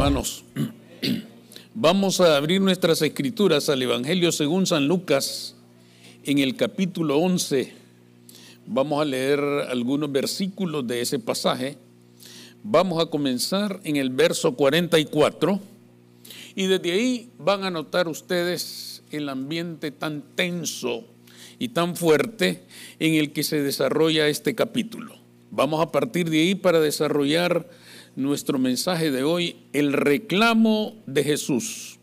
hermanos, vamos a abrir nuestras escrituras al Evangelio según San Lucas, en el capítulo 11. Vamos a leer algunos versículos de ese pasaje. Vamos a comenzar en el verso 44 y desde ahí van a notar ustedes el ambiente tan tenso y tan fuerte en el que se desarrolla este capítulo. Vamos a partir de ahí para desarrollar nuestro mensaje de hoy, el reclamo de Jesús.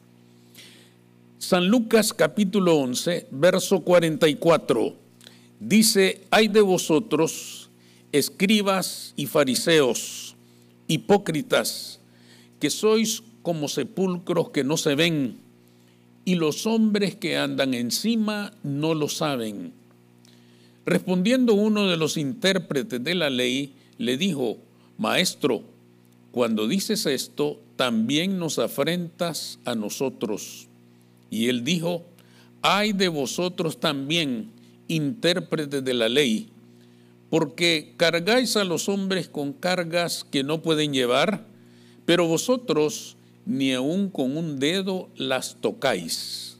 San Lucas capítulo 11, verso 44, dice: «Ay de vosotros, escribas y fariseos, hipócritas, que sois como sepulcros que no se ven, y los hombres que andan encima no lo saben». Respondiendo uno de los intérpretes de la ley, le dijo: «Maestro, cuando dices esto, también nos afrentas a nosotros». Y él dijo: «Ay de vosotros también, intérpretes de la ley, porque cargáis a los hombres con cargas que no pueden llevar, pero vosotros ni aun con un dedo las tocáis.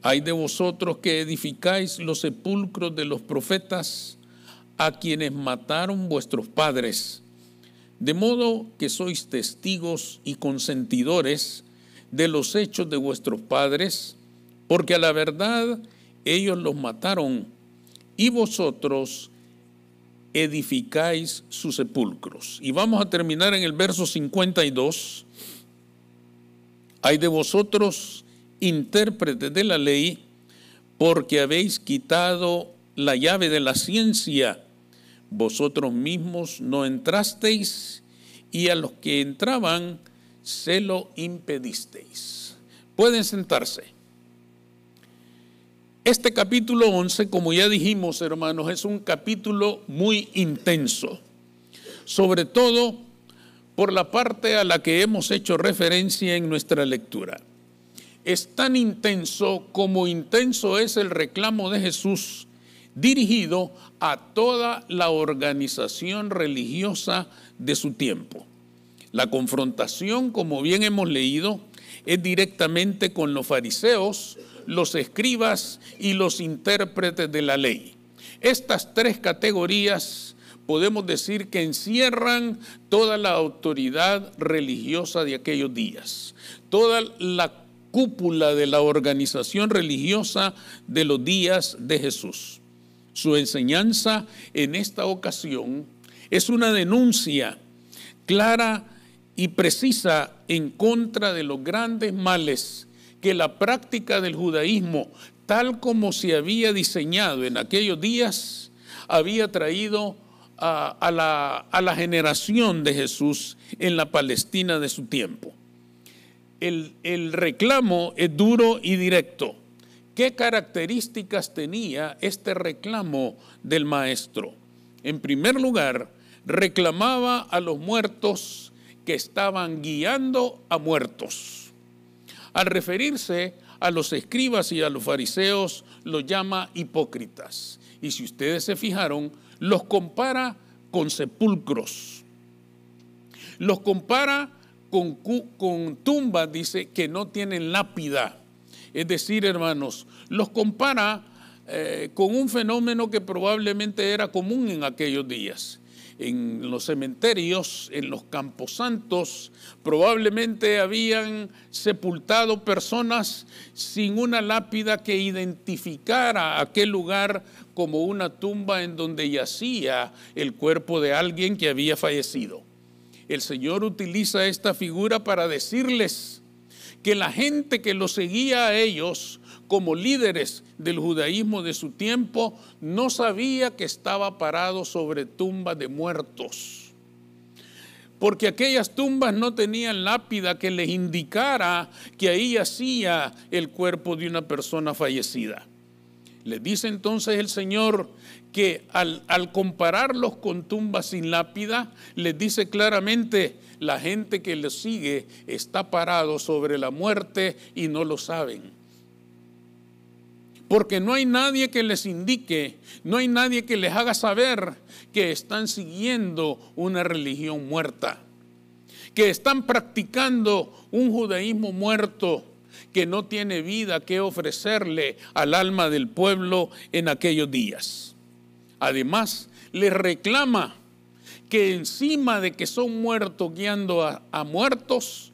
Ay de vosotros que edificáis los sepulcros de los profetas, a quienes mataron vuestros padres, de modo que sois testigos y consentidores de los hechos de vuestros padres, porque a la verdad ellos los mataron, y vosotros edificáis sus sepulcros». Y vamos a terminar en el verso 52. «Ay de vosotros, intérpretes de la ley, porque habéis quitado la llave de la ciencia. Vosotros mismos no entrasteis, y a los que entraban se lo impedisteis». Pueden sentarse. Este capítulo 11, como ya dijimos, hermanos, es un capítulo muy intenso, sobre todo por la parte a la que hemos hecho referencia en nuestra lectura. Es tan intenso como intenso es el reclamo de Jesús dirigido a toda la organización religiosa de su tiempo. La confrontación, como bien hemos leído, es directamente con los fariseos, los escribas y los intérpretes de la ley. Estas tres categorías podemos decir que encierran toda la autoridad religiosa de aquellos días, toda la cúpula de la organización religiosa de los días de Jesús. Su enseñanza en esta ocasión es una denuncia clara y precisa en contra de los grandes males que la práctica del judaísmo, tal como se había diseñado en aquellos días, había traído a la generación de Jesús en la Palestina de su tiempo. El reclamo es duro y directo. ¿Qué características tenía este reclamo del maestro? En primer lugar, reclamaba a los muertos que estaban guiando a muertos. Al referirse a los escribas y a los fariseos, los llama hipócritas. Y si ustedes se fijaron, los compara con sepulcros. Los compara con tumbas, dice, que no tienen lápida. Es decir, hermanos, los compara con un fenómeno que probablemente era común en aquellos días. En los cementerios, en los camposantos, probablemente habían sepultado personas sin una lápida que identificara aquel lugar como una tumba en donde yacía el cuerpo de alguien que había fallecido. El Señor utiliza esta figura para decirles que la gente que los seguía a ellos como líderes del judaísmo de su tiempo no sabía que estaba parado sobre tumbas de muertos, porque aquellas tumbas no tenían lápida que les indicara que ahí yacía el cuerpo de una persona fallecida. Les dice entonces el Señor que al compararlos con tumbas sin lápida, les dice claramente: la gente que los sigue está parado sobre la muerte y no lo saben. Porque no hay nadie que les indique, no hay nadie que les haga saber que están siguiendo una religión muerta. que están practicando un judaísmo muerto, que no tiene vida que ofrecerle al alma del pueblo en aquellos días. Además, les reclama que encima de que son muertos guiando a muertos,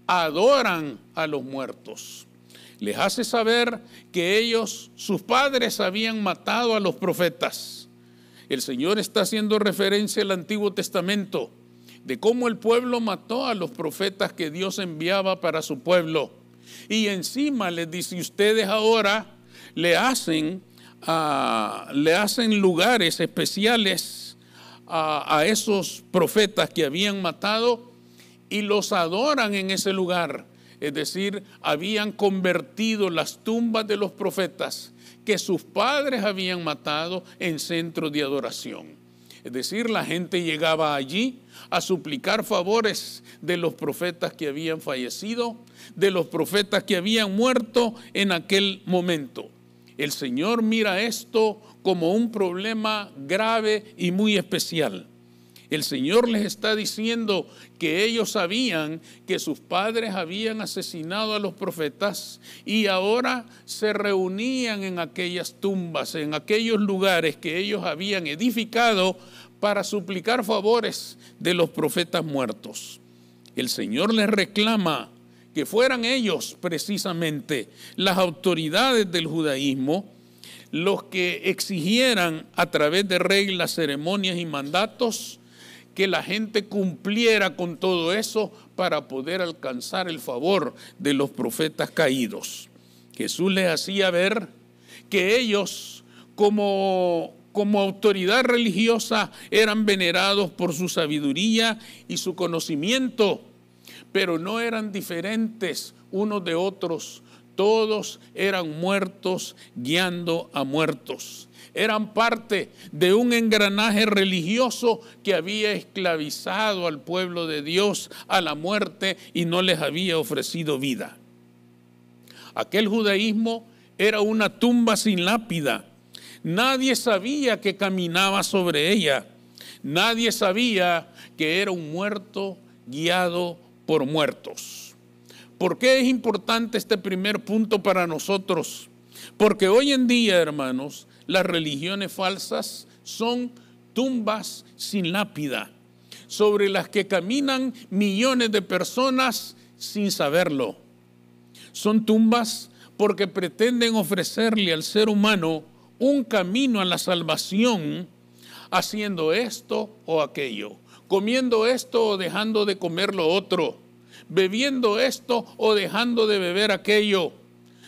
adoran a los muertos. Les hace saber que ellos, sus padres, habían matado a los profetas. El Señor está haciendo referencia al Antiguo Testamento, de cómo el pueblo mató a los profetas que Dios enviaba para su pueblo. Y encima les dice, ustedes ahora le hacen lugares especiales a esos profetas que habían matado y los adoran en ese lugar. Es decir, habían convertido las tumbas de los profetas que sus padres habían matado en centros de adoración. Es decir, la gente llegaba allí a suplicar favores de los profetas que habían fallecido, de los profetas que habían muerto en aquel momento. El Señor mira esto como un problema grave y muy especial. El Señor les está diciendo que ellos sabían que sus padres habían asesinado a los profetas y ahora se reunían en aquellas tumbas, en aquellos lugares que ellos habían edificado para suplicar favores de los profetas muertos. El Señor les reclama que fueran ellos precisamente las autoridades del judaísmo los que exigieran a través de reglas, ceremonias y mandatos que la gente cumpliera con todo eso para poder alcanzar el favor de los profetas caídos. Jesús les hacía ver que ellos como autoridad religiosa eran venerados por su sabiduría y su conocimiento, pero no eran diferentes unos de otros. Todos eran muertos guiando a muertos. Eran parte de un engranaje religioso que había esclavizado al pueblo de Dios a la muerte y no les había ofrecido vida. Aquel judaísmo era una tumba sin lápida. Nadie sabía que caminaba sobre ella. Nadie sabía que era un muerto guiado por muertos. ¿Por qué es importante este primer punto para nosotros? Porque hoy en día, hermanos, las religiones falsas son tumbas sin lápida, sobre las que caminan millones de personas sin saberlo. Son tumbas porque pretenden ofrecerle al ser humano un camino a la salvación, haciendo esto o aquello, comiendo esto o dejando de comer lo otro, bebiendo esto o dejando de beber aquello,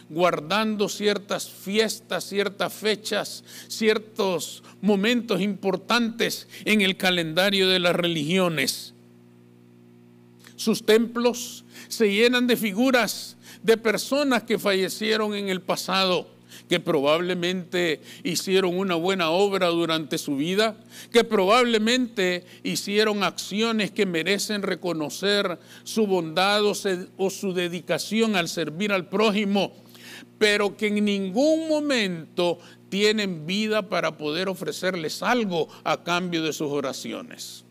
guardando ciertas fiestas, ciertas fechas, ciertos momentos importantes en el calendario de las religiones. Sus templos se llenan de figuras de personas que fallecieron en el pasado, que probablemente hicieron una buena obra durante su vida, que probablemente hicieron acciones que merecen reconocer su bondad o su dedicación al servir al prójimo, pero que en ningún momento tienen vida para poder ofrecerles algo a cambio de sus oraciones.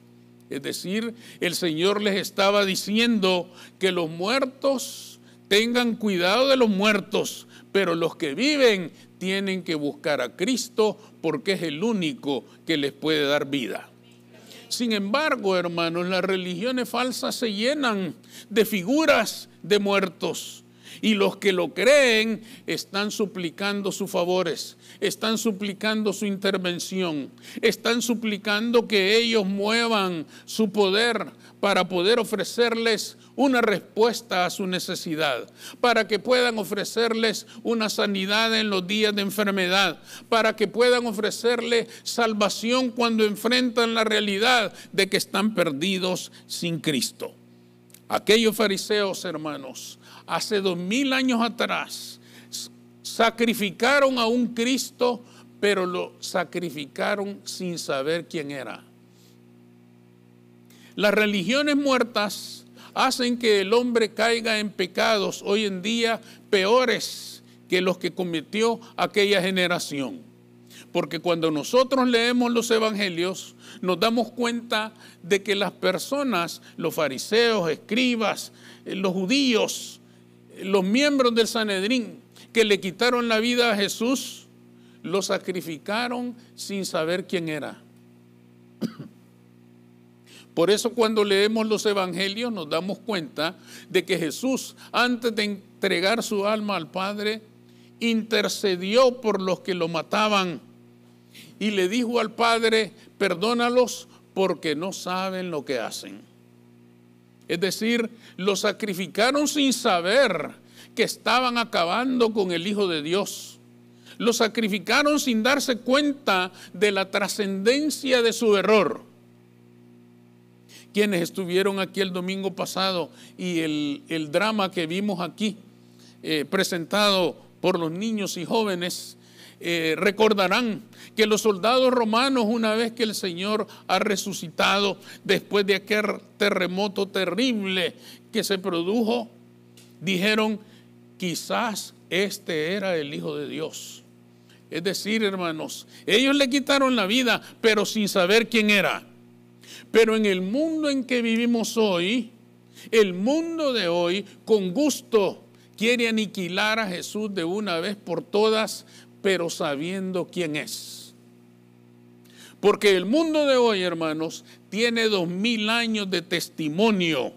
Es decir, el Señor les estaba diciendo que los muertos tengan cuidado de los muertos, pero los que viven tienen que buscar a Cristo porque es el único que les puede dar vida. Sin embargo, hermanos, las religiones falsas se llenan de figuras de muertos. Y los que lo creen están suplicando sus favores, están suplicando su intervención, están suplicando que ellos muevan su poder para poder ofrecerles una respuesta a su necesidad, para que puedan ofrecerles una sanidad en los días de enfermedad, para que puedan ofrecerles salvación cuando enfrentan la realidad de que están perdidos sin Cristo. Aquellos fariseos, hermanos, hace 2000 años atrás, sacrificaron a un Cristo, pero lo sacrificaron sin saber quién era. Las religiones muertas hacen que el hombre caiga en pecados hoy en día peores que los que cometió aquella generación. Porque cuando nosotros leemos los evangelios, nos damos cuenta de que las personas, los fariseos, escribas, los judíos, los miembros del Sanedrín, que le quitaron la vida a Jesús, lo sacrificaron sin saber quién era. Por eso cuando leemos los evangelios nos damos cuenta de que Jesús, antes de entregar su alma al Padre, intercedió por los que lo mataban y le dijo al Padre: perdónalos porque no saben lo que hacen. Es decir, lo sacrificaron sin saber que estaban acabando con el Hijo de Dios. Lo sacrificaron sin darse cuenta de la trascendencia de su error. Quienes estuvieron aquí el domingo pasado y el drama que vimos aquí, presentado por los niños y jóvenes, recordarán que los soldados romanos, una vez que el Señor ha resucitado, después de aquel terremoto terrible que se produjo, dijeron: quizás este era el Hijo de Dios. Es decir, hermanos, ellos le quitaron la vida, pero sin saber quién era. Pero en el mundo en que vivimos hoy, el mundo de hoy, con gusto quiere aniquilar a Jesús de una vez por todas, pero sabiendo quién es. Porque el mundo de hoy, hermanos, tiene 2000 años de testimonio,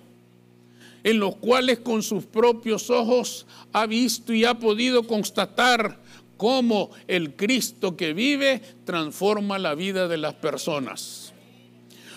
en los cuales con sus propios ojos ha visto y ha podido constatar cómo el Cristo que vive transforma la vida de las personas.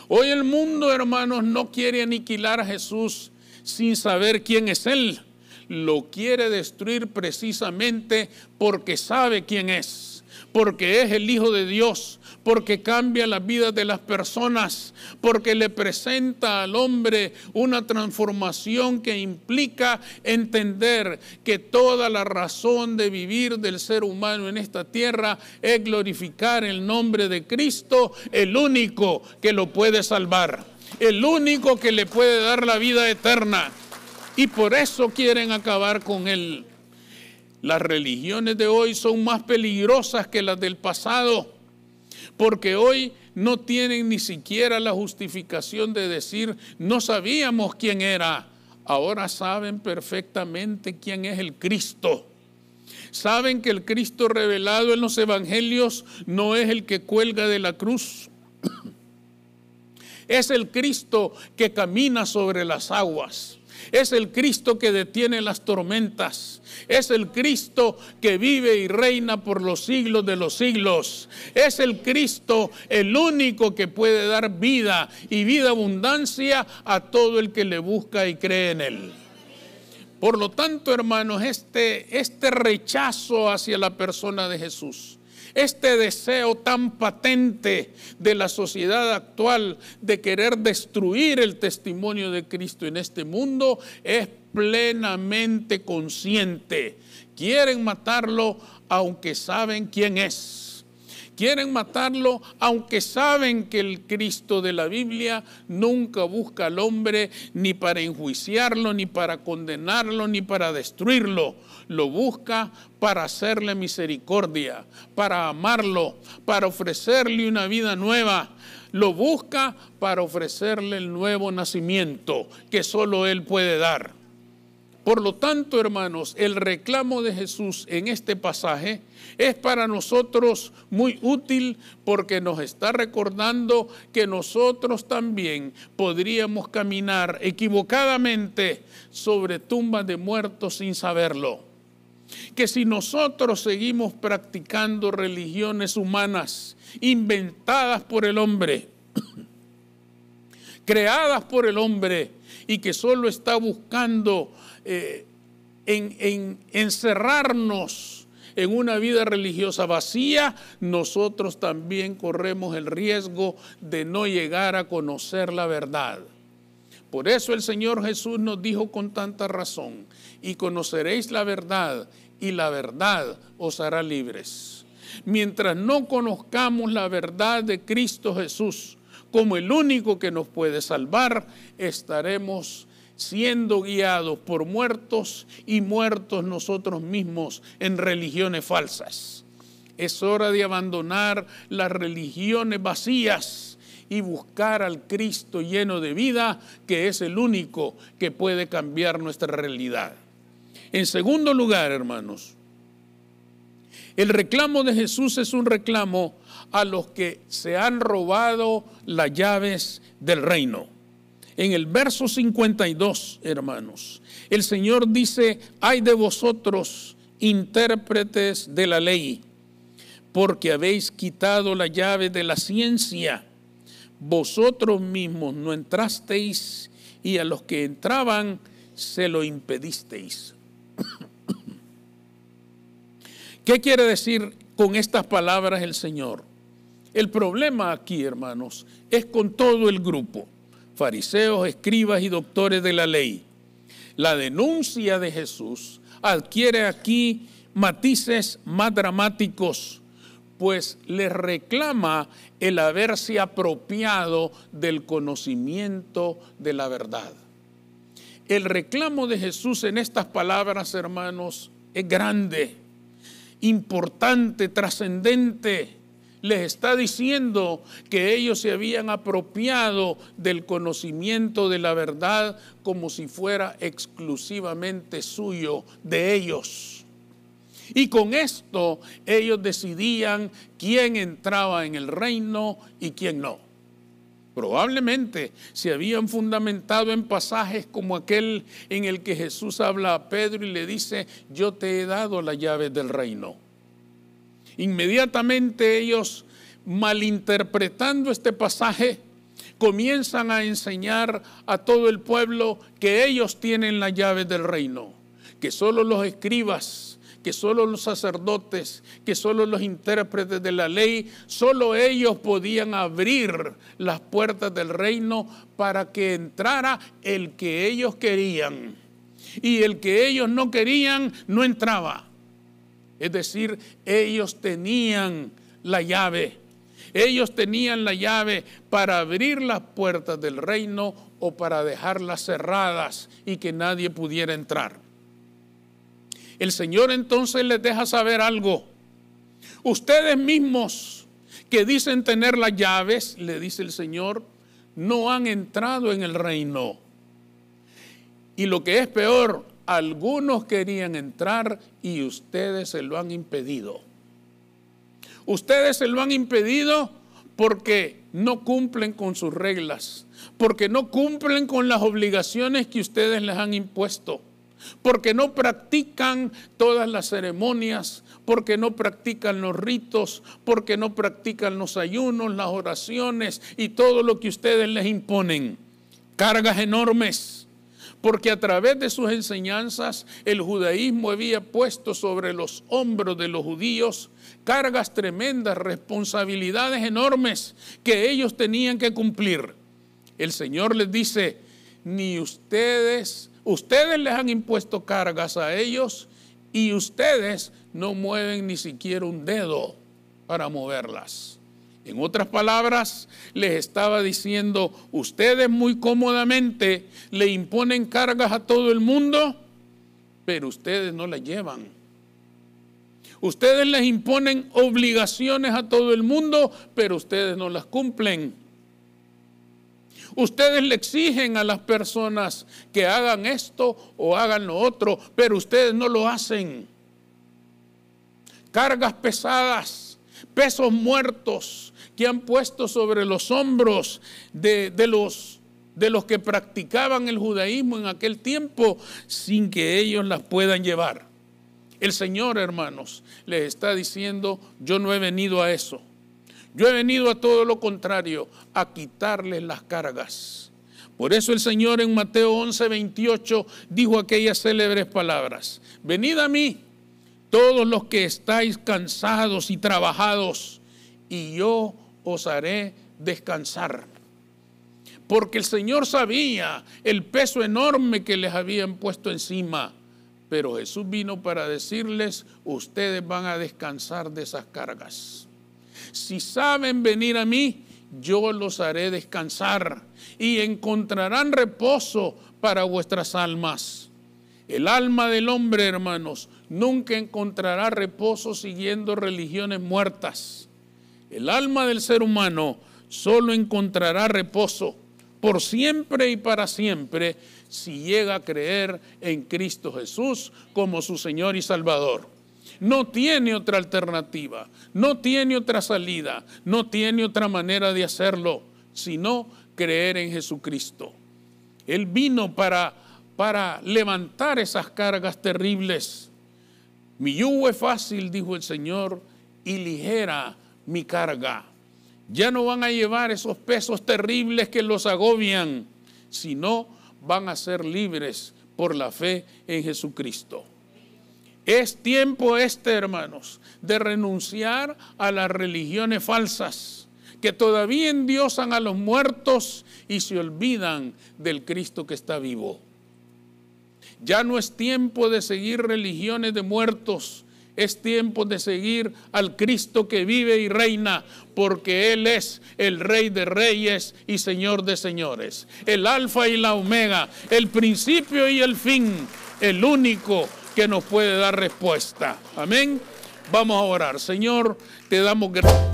Hoy el mundo, hermanos, no quiere aniquilar a Jesús sin saber quién es Él. Lo quiere destruir precisamente porque sabe quién es, porque es el Hijo de Dios, porque cambia la vida de las personas, porque le presenta al hombre una transformación que implica entender que toda la razón de vivir del ser humano en esta tierra es glorificar el nombre de Cristo, el único que lo puede salvar, el único que le puede dar la vida eterna. Y por eso quieren acabar con él. Las religiones de hoy son más peligrosas que las del pasado, porque hoy no tienen ni siquiera la justificación de decir: no sabíamos quién era. Ahora saben perfectamente quién es el Cristo. Saben que el Cristo revelado en los evangelios no es el que cuelga de la cruz. Es el Cristo que camina sobre las aguas. Es el Cristo que detiene las tormentas. Es el Cristo que vive y reina por los siglos de los siglos. Es el Cristo el único que puede dar vida y vida abundancia a todo el que le busca y cree en Él. Por lo tanto, hermanos, este rechazo hacia la persona de Jesús, este deseo tan patente de la sociedad actual de querer destruir el testimonio de Cristo en este mundo es plenamente consciente. Quieren matarlo aunque saben quién es. Quieren matarlo aunque saben que el Cristo de la Biblia nunca busca al hombre ni para enjuiciarlo, ni para condenarlo, ni para destruirlo. Lo busca para hacerle misericordia, para amarlo, para ofrecerle una vida nueva. Lo busca para ofrecerle el nuevo nacimiento que solo Él puede dar. Por lo tanto, hermanos, el reclamo de Jesús en este pasaje es para nosotros muy útil, porque nos está recordando que nosotros también podríamos caminar equivocadamente sobre tumbas de muertos sin saberlo. Que si nosotros seguimos practicando religiones humanas inventadas por el hombre, creadas por el hombre, y que solo está buscando encerrarnos en una vida religiosa vacía, nosotros también corremos el riesgo de no llegar a conocer la verdad. Por eso el Señor Jesús nos dijo con tanta razón: y conoceréis la verdad, y la verdad os hará libres. Mientras no conozcamos la verdad de Cristo Jesús como el único que nos puede salvar, estaremos siendo guiados por muertos y muertos nosotros mismos en religiones falsas. Es hora de abandonar las religiones vacías y buscar al Cristo lleno de vida, que es el único que puede cambiar nuestra realidad. En segundo lugar, hermanos, el reclamo de Jesús es un reclamo a los que se han robado las llaves del reino. En el verso 52, hermanos, el Señor dice: ay de vosotros, intérpretes de la ley, porque habéis quitado la llave de la ciencia. Vosotros mismos no entrasteis, y a los que entraban se lo impedisteis. ¿Qué quiere decir con estas palabras el Señor? El problema aquí, hermanos, es con todo el grupo: fariseos, escribas y doctores de la ley. La denuncia de Jesús adquiere aquí matices más dramáticos, pues les reclama el haberse apropiado del conocimiento de la verdad. El reclamo de Jesús en estas palabras, hermanos, es grande, importante, trascendente. Les está diciendo que ellos se habían apropiado del conocimiento de la verdad como si fuera exclusivamente suyo, de ellos. Y con esto ellos decidían quién entraba en el reino y quién no. Probablemente se habían fundamentado en pasajes como aquel en el que Jesús habla a Pedro y le dice: yo te he dado las llaves del reino. Inmediatamente ellos, malinterpretando este pasaje, comienzan a enseñar a todo el pueblo que ellos tienen las llaves del reino, que solo los escribas, que solo los sacerdotes, que solo los intérpretes de la ley, solo ellos podían abrir las puertas del reino para que entrara el que ellos querían, y el que ellos no querían no entraba. Es decir, ellos tenían la llave. Ellos tenían la llave para abrir las puertas del reino o para dejarlas cerradas y que nadie pudiera entrar. El Señor entonces les deja saber algo. Ustedes mismos que dicen tener las llaves, le dice el Señor, no han entrado en el reino. Y lo que es peor, algunos querían entrar y ustedes se lo han impedido. Ustedes se lo han impedido porque no cumplen con sus reglas, porque no cumplen con las obligaciones que ustedes les han impuesto, porque no practican todas las ceremonias, porque no practican los ritos, porque no practican los ayunos, las oraciones y todo lo que ustedes les imponen. Cargas enormes. Porque a través de sus enseñanzas el judaísmo había puesto sobre los hombros de los judíos cargas tremendas, responsabilidades enormes que ellos tenían que cumplir. El Señor les dice: ni ustedes les han impuesto cargas a ellos y ustedes no mueven ni siquiera un dedo para moverlas. En otras palabras, les estaba diciendo: ustedes muy cómodamente le imponen cargas a todo el mundo, pero ustedes no las llevan. Ustedes les imponen obligaciones a todo el mundo, pero ustedes no las cumplen. Ustedes le exigen a las personas que hagan esto o hagan lo otro, pero ustedes no lo hacen. Cargas pesadas, pesos muertos que han puesto sobre los hombros de los que practicaban el judaísmo en aquel tiempo sin que ellos las puedan llevar. El Señor, hermanos, les está diciendo: yo no he venido a eso. Yo he venido a todo lo contrario, a quitarles las cargas. Por eso el Señor en Mateo 11:28 dijo aquellas célebres palabras: venid a mí, todos los que estáis cansados y trabajados, y yo os haré descansar. Porque el Señor sabía el peso enorme que les habían puesto encima, pero Jesús vino para decirles: ustedes van a descansar de esas cargas. Si saben venir a mí, yo los haré descansar y encontrarán reposo para vuestras almas. El alma del hombre, hermanos, nunca encontrará reposo siguiendo religiones muertas. El alma del ser humano solo encontrará reposo por siempre y para siempre si llega a creer en Cristo Jesús como su Señor y Salvador. No tiene otra alternativa, no tiene otra salida, no tiene otra manera de hacerlo, sino creer en Jesucristo. Él vino para levantar esas cargas terribles. Mi yugo es fácil, dijo el Señor, y ligera mi carga. Ya no van a llevar esos pesos terribles que los agobian, sino van a ser libres por la fe en Jesucristo. Es tiempo hermanos, de renunciar a las religiones falsas que todavía endiosan a los muertos y se olvidan del Cristo que está vivo. Ya no es tiempo de seguir religiones de muertos, es tiempo de seguir al Cristo que vive y reina, porque Él es el Rey de Reyes y Señor de Señores, el Alfa y la Omega, el principio y el fin, el único que nos puede dar respuesta. Amén. Vamos a orar. Señor, te damos gracias.